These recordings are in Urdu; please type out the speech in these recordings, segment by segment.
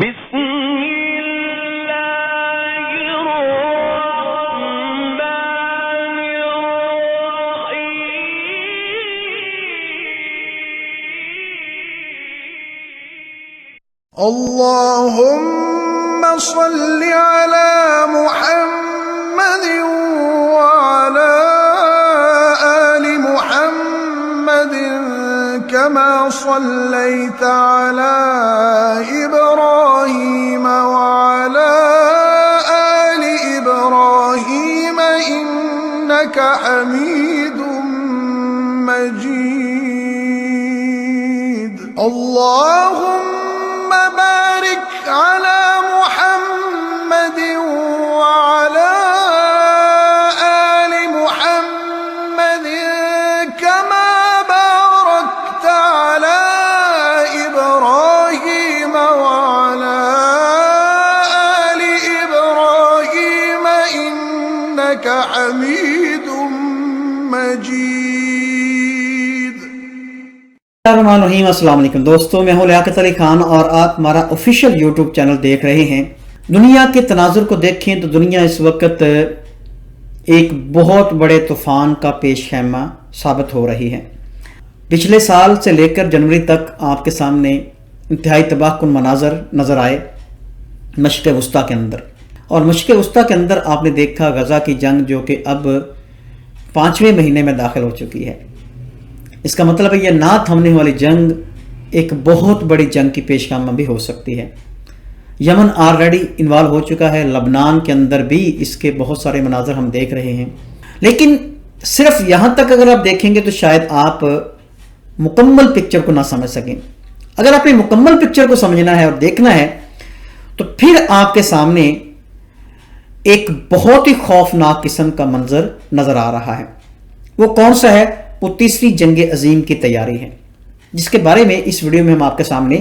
بسم اللہ الرحمن الرحیم اللهم صل على محمد وعلى آل محمد كما صليت على إبراهيم وعلى آل إبراهيم إنك حميد مجيد اللهم بارك على محمد وعلى آل محمد كما باركت على إبراهيم وعلى آل إبراهيم إنك حميد مجيد۔ الرحمن الرحیم۔ السلام علیکم دوستوں، میں ہوں لیاقت علی خان اور آپ ہمارا آفیشیل یوٹیوب چینل دیکھ رہے ہیں۔ دنیا کے تناظر کو دیکھیں تو دنیا اس وقت ایک بہت بڑے طوفان کا پیش خیمہ ثابت ہو رہی ہے۔ پچھلے سال سے لے کر جنوری تک آپ کے سامنے انتہائی تباہ کن مناظر نظر آئے مشرق وسطیٰ کے اندر، اور مشرق وسطیٰ کے اندر آپ نے دیکھا غزہ کی جنگ جو کہ اب 5ویں مہینے میں داخل ہو چکی ہے۔ اس کا مطلب ہے یہ نہ تھمنے والی جنگ ایک بہت بڑی جنگ کی پیش خیمہ بھی ہو سکتی ہے۔ یمن آلریڈی انوالو ہو چکا ہے، لبنان کے اندر بھی اس کے بہت سارے مناظر ہم دیکھ رہے ہیں، لیکن صرف یہاں تک اگر آپ دیکھیں گے تو شاید آپ مکمل پکچر کو نہ سمجھ سکیں۔ اگر آپ نے مکمل پکچر کو سمجھنا ہے اور دیکھنا ہے تو پھر آپ کے سامنے ایک بہت ہی خوفناک قسم کا منظر نظر آ رہا ہے۔ وہ کون سا ہے؟ وہ تیسری جنگ عظیم کی تیاری ہے، جس کے بارے میں اس ویڈیو میں ہم آپ کے سامنے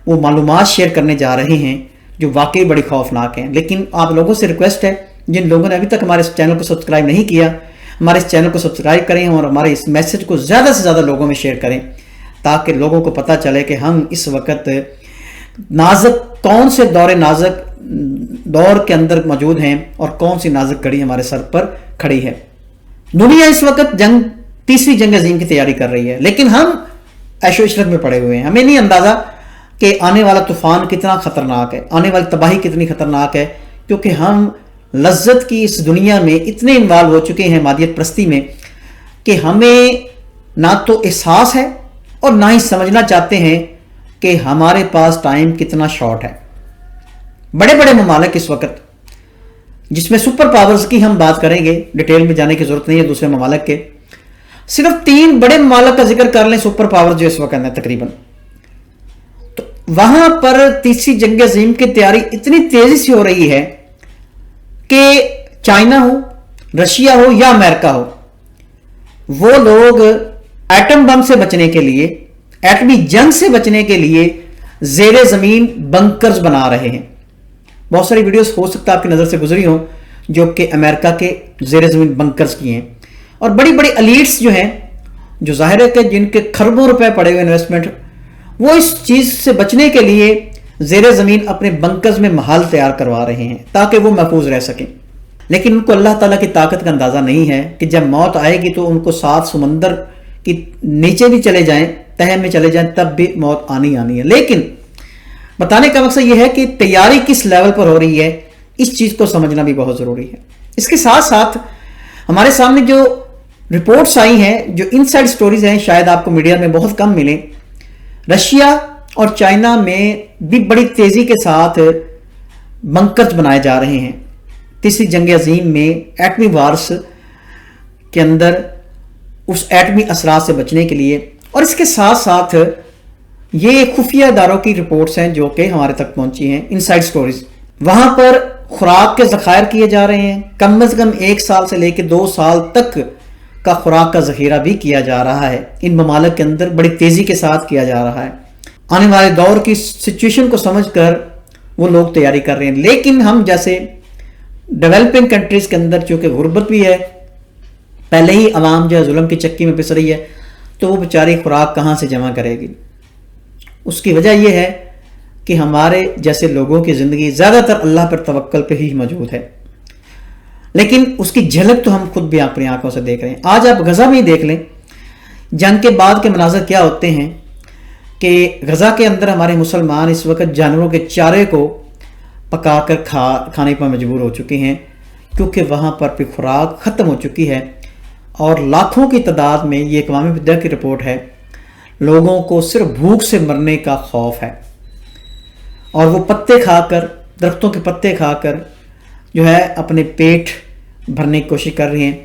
وہ معلومات شیئر کرنے جا رہے ہیں جو واقعی بڑی خوفناک ہیں۔ لیکن آپ لوگوں سے ریکویسٹ ہے، جن لوگوں نے ابھی تک ہمارے اس چینل کو سبسکرائب نہیں کیا، ہمارے اس چینل کو سبسکرائب کریں اور ہمارے اس میسج کو زیادہ سے زیادہ لوگوں میں شیئر کریں، تاکہ لوگوں کو پتہ چلے کہ ہم اس وقت نازک کون سے دور کے اندر موجود ہیں اور کون سی نازک گھڑی ہمارے سر پر کھڑی ہے۔ دنیا اس وقت تیسری جنگ عظیم کی تیاری کر رہی ہے، لیکن ہم عیش و عشرت میں پڑے ہوئے ہیں۔ ہمیں نہیں اندازہ کہ آنے والا طوفان کتنا خطرناک ہے، آنے والی تباہی کتنی خطرناک ہے، کیونکہ ہم لذت کی اس دنیا میں اتنے انوالو ہو چکے ہیں مادیت پرستی میں کہ ہمیں نہ تو احساس ہے اور نہ ہی سمجھنا چاہتے ہیں کہ ہمارے پاس ٹائم کتنا شارٹ ہے۔ بڑے بڑے ممالک اس وقت، جس میں سپر پاورز کی ہم بات کریں گے، ڈیٹیل میں جانے کی ضرورت نہیں ہے دوسرے ممالک کے، صرف 3 بڑے ممالک کا ذکر کر لیں سپر پاور جو اس وقت ہے تقریباً، تو وہاں پر تیسری جنگ عظیم کی تیاری اتنی تیزی سے ہو رہی ہے کہ چائنا ہو، رشیا ہو یا امریکہ ہو، وہ لوگ ایٹم بم سے بچنے کے لیے، ایٹمی جنگ سے بچنے کے لیے زیر زمین بنکرز بنا رہے ہیں۔ بہت ساری ویڈیوز ہو سکتا ہے آپ کی نظر سے گزری ہوں جو کہ امریکہ کے زیر زمین بنکرز کی ہیں، اور بڑی بڑی ایلیٹس جو ہیں، جو ظاہر ہے کہ جن کے خربوں روپے پڑے ہوئے انویسٹمنٹ، وہ اس چیز سے بچنے کے لیے زیر زمین اپنے بنکرز میں محل تیار کروا رہے ہیں تاکہ وہ محفوظ رہ سکیں۔ لیکن ان کو اللہ تعالیٰ کی طاقت کا اندازہ نہیں ہے کہ جب موت آئے گی تو ان کو 7 سمندر کی نیچے بھی چلے جائیں، تہہ میں چلے جائیں، تب بھی موت آنی ہے۔ لیکن بتانے کا مقصد یہ ہے کہ تیاری کس لیول پر ہو رہی ہے، اس چیز کو سمجھنا بھی بہت ضروری ہے۔ اس کے ساتھ ساتھ ہمارے سامنے جو رپورٹس آئی ہیں، جو انسائیڈ سٹوریز ہیں، شاید آپ کو میڈیا میں بہت کم ملیں، رشیا اور چائنا میں بھی بڑی تیزی کے ساتھ بنکرز بنائے جا رہے ہیں تیسری جنگ عظیم میں، ایٹمی وارس کے اندر اس ایٹمی اثرات سے بچنے کے لیے۔ اور اس کے ساتھ ساتھ یہ خفیہ اداروں کی رپورٹس ہیں جو کہ ہمارے تک پہنچی ہیں، انسائیڈ سٹوریز۔ وہاں پر خوراک کے ذخائر کیے جا رہے ہیں، کم از کم 1 سال سے لے کے 2 سال تک کا خوراک کا ذخیرہ بھی کیا جا رہا ہے، ان ممالک کے اندر بڑی تیزی کے ساتھ کیا جا رہا ہے۔ آنے والے دور کی سچویشن کو سمجھ کر وہ لوگ تیاری کر رہے ہیں، لیکن ہم جیسے ڈیولپنگ کنٹریز کے اندر چونکہ غربت بھی ہے، پہلے ہی عوام جو ہے ظلم کی چکی میں پس رہی ہے، تو وہ بیچاری خوراک کہاں سے جمع کرے گی؟ اس کی وجہ یہ ہے کہ ہمارے جیسے لوگوں کی زندگی زیادہ تر اللہ پر توکل پہ ہی موجود ہے، لیکن اس کی جھلک تو ہم خود بھی اپنی آنکھوں سے دیکھ رہے ہیں۔ آج آپ غزہ میں ہی دیکھ لیں، جنگ کے بعد کے مناظر کیا ہوتے ہیں کہ غزہ کے اندر ہمارے مسلمان اس وقت جانوروں کے چارے کو پکا کر کھانے پر مجبور ہو چکے ہیں، کیونکہ وہاں پر بھی خوراک ختم ہو چکی ہے، اور لاکھوں کی تعداد میں، یہ اقوام متحدہ کی رپورٹ ہے، لوگوں کو صرف بھوک سے مرنے کا خوف ہے، اور وہ پتے کھا کر، درختوں کے پتے کھا کر جو ہے اپنے پیٹ بھرنے کی کوشش کر رہے ہیں۔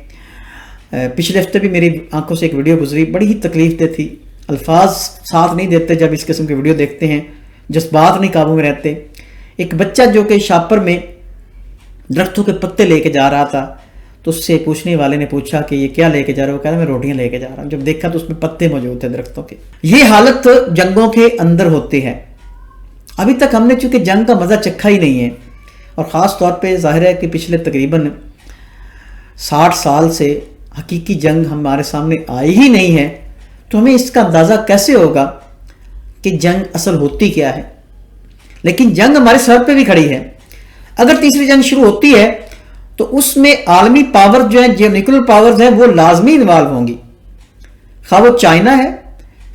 پچھلے ہفتے بھی میری آنکھوں سے ایک ویڈیو گزری، بڑی ہی تکلیف دہ تھی، الفاظ ساتھ نہیں دیتے جب اس قسم کی ویڈیو دیکھتے ہیں، جذبات نہیں قابو میں رہتے۔ ایک بچہ جو کہ شاپر میں درختوں کے پتے لے کے جا رہا تھا، تو اس سے پوچھنے والے نے پوچھا کہ یہ کیا لے کے جا رہا ہے؟ وہ کہہ رہا میں روٹیاں لے کے جا رہا ہوں۔ جب دیکھا تو اس میں پتے موجود تھے درختوں کے۔ یہ حالت جنگوں کے اندر ہوتی ہے۔ ابھی تک ہم نے چونکہ جنگ کا مزہ چکھا ہی نہیں ہے، اور خاص طور پہ ظاہر ہے کہ پچھلے تقریباً 60 سال سے حقیقی جنگ ہمارے سامنے آئی ہی نہیں ہے، تو ہمیں اس کا اندازہ کیسے ہوگا کہ جنگ اصل ہوتی کیا ہے۔ لیکن جنگ ہمارے سر پہ بھی کھڑی ہے۔ اگر تیسری جنگ شروع ہوتی ہے تو اس میں عالمی پاور جو ہیں، جو نیوکلیر پاورز ہیں، وہ لازمی انوالو ہوں گی، خواہ وہ چائنا ہے،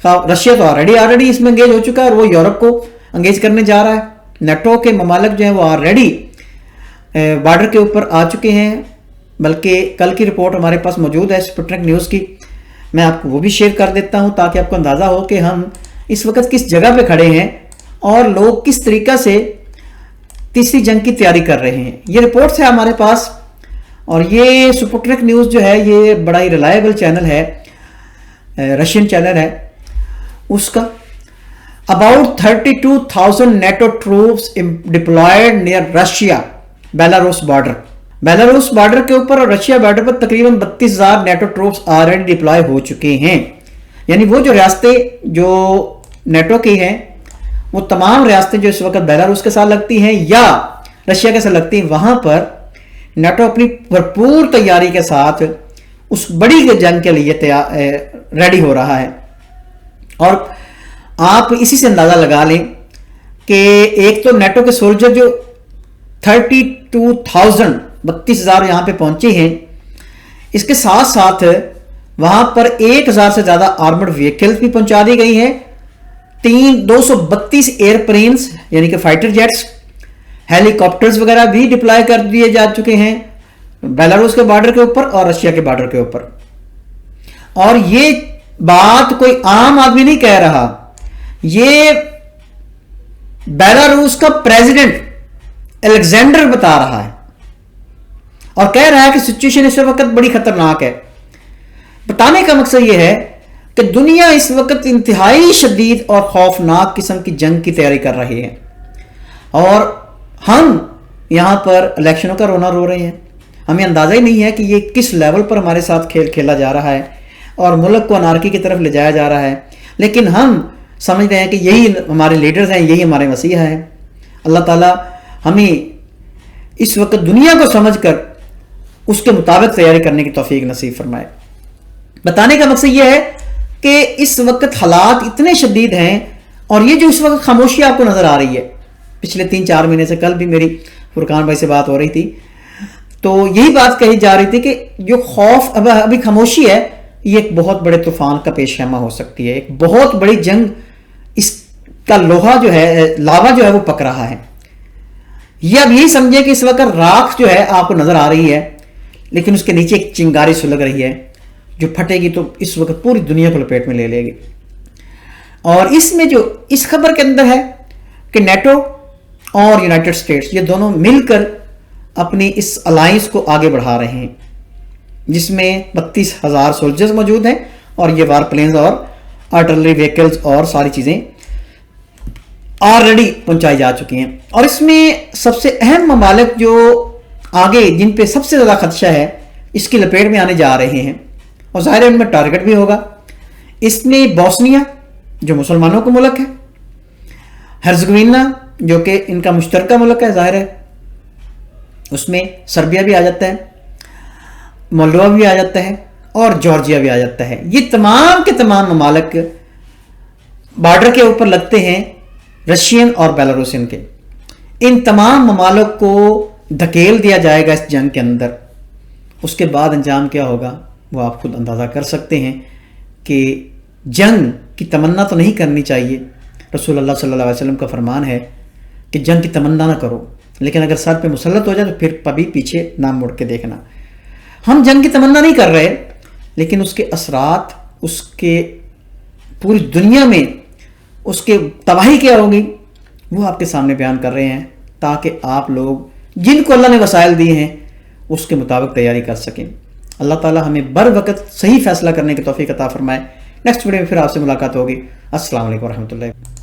خواہ رشیا تو آلریڈی اس میں انگیج ہو چکا ہے، اور وہ یورپ کو انگیج کرنے جا رہا ہے۔ نیٹو کے ممالک جو ہیں وہ آلریڈی بارڈر کے اوپر آ چکے ہیں، بلکہ کل کی رپورٹ ہمارے پاس موجود ہے سپوٹنک نیوز کی، میں آپ کو وہ بھی شیئر کر دیتا ہوں تاکہ آپ کو اندازہ ہو کہ ہم اس وقت کس جگہ پہ کھڑے ہیں اور لوگ کس طریقہ سے تیسری جنگ کی تیاری کر رہے ہیں۔ یہ رپورٹس ہے ہمارے پاس، اور یہ سپوٹنک نیوز جو ہے یہ بڑا ہی ریلائبل چینل ہے، رشین چینل ہے اس کا۔ About 32,000 NATO troops deployed near Russia Belarus border. Belarus border کے اوپر اور رشیا بارڈر پر تقریباً 32,000 نیٹو ٹروپس آلریڈی ڈپلائے ہو چکے ہیں۔ یعنی وہ جو ریاستیں جو نیٹو کی ہیں، وہ تمام ریاستیں جو اس وقت بیلاروس کے ساتھ لگتی ہیں یا رشیا کے ساتھ لگتی ہیں، وہاں پر نیٹو اپنی بھرپور تیاری کے ساتھ اس بڑی جنگ کے لیے ریڈی ہو رہا ہے۔ اور آپ اسی سے اندازہ لگا لیں کہ ایک تو نیٹو کے سولجر جو 32,000 یہاں پہ پہنچے ہیں، اس کے ساتھ ساتھ وہاں پر 1,000 سے زیادہ آرمڈ وہیکلز بھی پہنچا دی گئی ہیں، 232 ایئر پلینز یعنی کہ فائٹر جیٹس، ہیلی کاپٹرز وغیرہ بھی ڈپلائے کر دیے جا چکے ہیں بیلاروس کے بارڈر کے اوپر اور رشیا کے بارڈر کے اوپر۔ اور یہ بات کوئی عام آدمی نہیں کہہ رہا، یہ بیلاروس کا پریزیڈنٹ الیگزینڈر بتا رہا ہے، اور کہہ رہا ہے کہ سچویشن اس وقت بڑی خطرناک ہے۔ بتانے کا مقصد یہ ہے کہ دنیا اس وقت انتہائی شدید اور خوفناک قسم کی جنگ کی تیاری کر رہی ہے، اور ہم یہاں پر الیکشنوں کا رونا رو رہے ہیں۔ ہمیں اندازہ ہی نہیں ہے کہ یہ کس لیول پر ہمارے ساتھ کھیل کھیلا جا رہا ہے اور ملک کو انارکی کی طرف لے جایا جا رہا ہے، لیکن ہم سمجھ رہے ہیں کہ یہی ہمارے لیڈرز ہیں، یہی ہمارے مسیح ہیں۔ اللہ تعالیٰ ہمیں اس وقت دنیا کو سمجھ کر اس کے مطابق تیاری کرنے کی توفیق نصیب فرمائے۔ بتانے کا مقصد یہ ہے کہ اس وقت حالات اتنے شدید ہیں، اور یہ جو اس وقت خاموشی آپ کو نظر آ رہی ہے، پچھلے 3-4 مہینے سے، کل بھی میری فرقان بھائی سے بات ہو رہی تھی تو یہی بات کہی جا رہی تھی کہ جو خوف ابھی خاموشی ہے، یہ ایک بہت بڑے طوفان کا پیش خیمہ ہو سکتی ہے، ایک بہت بڑی جنگ، اس کا لوہا جو ہے، لاوا جو ہے وہ پک رہا ہے۔ یہ اب یہی سمجھے کہ اس وقت راکھ جو ہے آپ کو نظر آ رہی ہے، لیکن اس کے نیچے ایک چنگاری سلگ رہی ہے جو پھٹے گی تو اس وقت پوری دنیا کو لپیٹ میں لے لے گی۔ اور اس میں جو اس خبر کے اندر ہے کہ نیٹو اور یونائٹڈ اسٹیٹس یہ دونوں مل کر اپنی اس الائنس کو آگے بڑھا رہے ہیں، جس میں 32,000 سولجرز موجود ہیں، اور یہ وار پلینز اور آرٹلری وہیکلز اور ساری چیزیں آلریڈی پہنچائی جا چکی ہیں۔ اور اس میں سب سے اہم ممالک جو آگے جن پہ سب سے زیادہ خدشہ ہے اس کی لپیٹ میں آنے جا رہے ہیں، اور ظاہر ہے ان میں ٹارگٹ بھی ہوگا۔ اس میں بوسنیا جو مسلمانوں کا ملک ہے، ہرزگوینا جو کہ ان کا مشترکہ ملک ہے، ظاہر ہے اس میں سربیا بھی آ جاتا ہے، مولڈووا بھی آ جاتا ہے، اور جارجیا بھی آ جاتا ہے۔ یہ تمام کے تمام ممالک بارڈر کے اوپر لگتے ہیں رشین اور بیلاروسین کے، ان تمام ممالک کو دھکیل دیا جائے گا اس جنگ کے اندر۔ اس کے بعد انجام کیا ہوگا وہ آپ خود اندازہ کر سکتے ہیں کہ جنگ کی تمنا تو نہیں کرنی چاہیے۔ رسول اللہ صلی اللہ علیہ وسلم کا فرمان ہے کہ جنگ کی تمنا نہ کرو، لیکن اگر سر پہ مسلط ہو جائے تو پھر کبھی پیچھے نہ مڑ کے دیکھنا۔ ہم جنگ کی تمنا نہیں کر رہے، لیکن اس کے اثرات، اس کے پوری دنیا میں اس کے تباہی کیا ہوگی وہ آپ کے سامنے بیان کر رہے ہیں، تاکہ آپ لوگ جن کو اللہ نے وسائل دیے ہیں اس کے مطابق تیاری کر سکیں۔ اللہ تعالی ہمیں بر وقت صحیح فیصلہ کرنے کی توفیق عطا فرمائے۔ نیکسٹ ویڈیو میں پھر آپ سے ملاقات ہوگی۔ السلام علیکم ورحمۃ اللہ۔